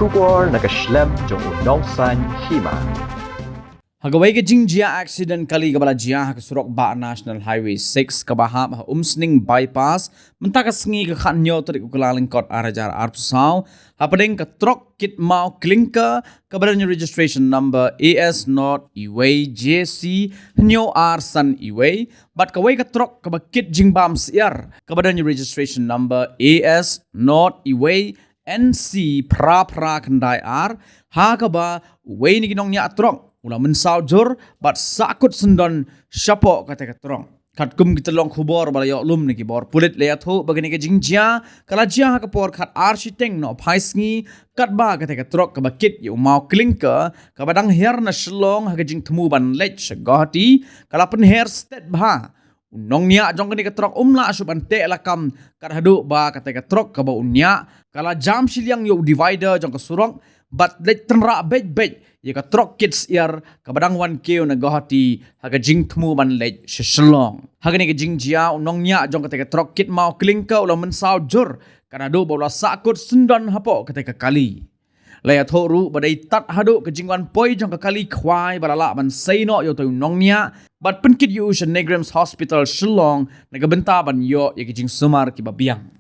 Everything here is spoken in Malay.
Shubor na kaslem jong unongsan hima. Hagaway ka jia accident kali kabala jia hakasurok ba National Highway 6 kabahap ha umsning bypass mentakas ngi ka kanyo tadi kukulaling kot arajar arpusaw hapadeng ka trok kit mau klinka kabadan registration number AS not Iway JC nyo R San Iway but kaway ka trok kabakit jingbam siar kabadan registration number AS not Iway NC pra kandai R ha kaba way ni ginong nya trok ulah mensaw jor bat sakut sendon syapo kata katrong kat kum kita long khubor bala yo lum ni kibor pulit leat ho bagani ke jingjia kala jia ka por khat architect no phaisngi kat ba kata katrok ka bakit yu mau klinka ka badang her na shlong ha jing thmu ban lech gahati kala pen her state ba unong nya jong kani katrok umla asuban te lakam kat hadu ba kata katrok ka ba unya kala jam silyang yo divider jong ka surong bat lech tenra bej ya ka trok kids iar ka badang wan keo na gahati haga jing thmu ban lech shlong haga ni ka jing jia unong nya jong ka trok kit mau klingka ulah mensaw jur kana do bola sakut sendon hapo ka kali laya thoru badai tat hadu ka jingwan poi jong ka kali khwai balala ban seino yo to unong nya bat penkit yu Negrams Hospital Shillong na ka benta ban yo ya ka jing sumar ki babiang